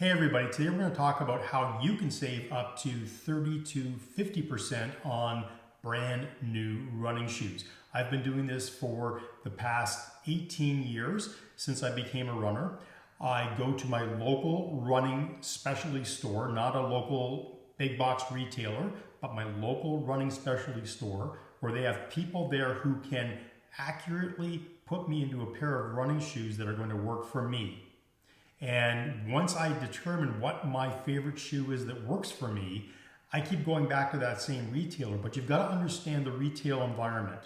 Hey everybody, today we're going to talk about how you can save up to 30 to 50% on brand new running shoes. I've been doing this for the past 18 years since I became a runner. I go to my local running specialty store, not a local big box retailer, but my local running specialty store where they have people there who can accurately put me into a pair of running shoes that are going to work for me. And once I determine what my favorite shoe is that works for me, I keep going back to that same retailer. But you've got to understand the retail environment.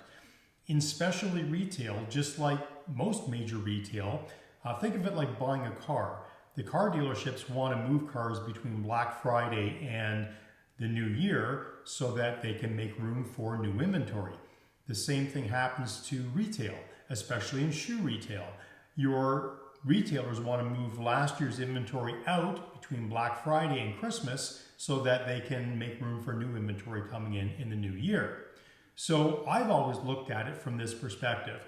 In specialty retail, just like most major retail, think of it like buying a car. The car dealerships want to move cars between Black Friday and the new year so that they can make room for new inventory. The same thing happens to retail, especially in shoe retail. Your retailers want to move last year's inventory out between Black Friday and Christmas so that they can make room for new inventory coming in the new year. So I've always looked at it from this perspective.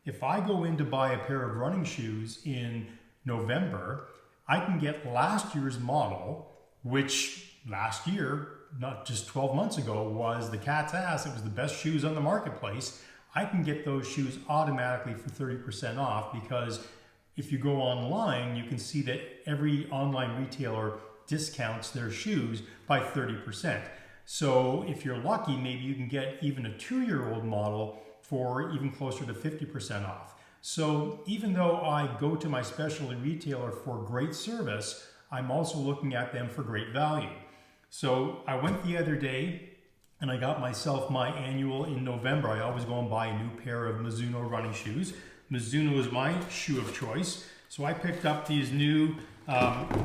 If I go in to buy a pair of running shoes in November, I can get last year's model, which last year, not just 12 months ago, was the cat's ass. It was the best shoes on the marketplace. I can get those shoes automatically for 30% off because if you go online, you can see that every online retailer discounts their shoes by 30%. So if you're lucky, maybe you can get even a 2-year-old model for even closer to 50% off. So even though I go to my specialty retailer for great service, I'm also looking at them for great value. So I went the other day and I got myself my annual in November. I always go and buy a new pair of Mizuno running shoes. Mizuno is my shoe of choice. So I picked up these new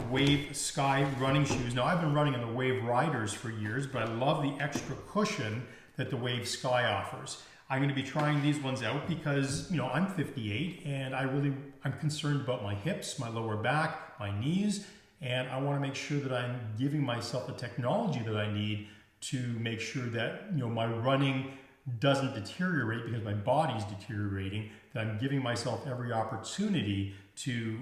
Wave Sky running shoes. Now I've been running in the Wave Riders for years, but I love the extra cushion that the Wave Sky offers. I'm going to be trying these ones out because, I'm 58 and I'm concerned about my hips, my lower back, my knees, and I want to make sure that I'm giving myself the technology that I need to make sure that, my running doesn't deteriorate because my body's deteriorating, that I'm giving myself every opportunity to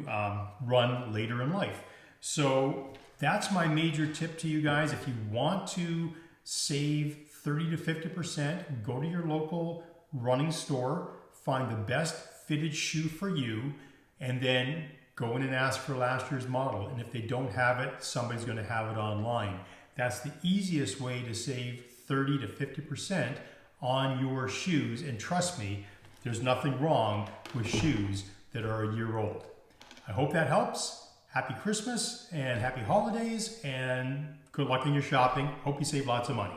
run later in life. So that's my major tip to you guys. If you want to save 30 to 50%, go to your local running store, find the best fitted shoe for you, and then go in and ask for last year's model. And if they don't have it, somebody's going to have it online. That's the easiest way to save 30 to 50% on your shoes, and trust me, there's nothing wrong with shoes that are a year old. I hope that helps. Happy Christmas and happy holidays, and good luck in your shopping. Hope you save lots of money.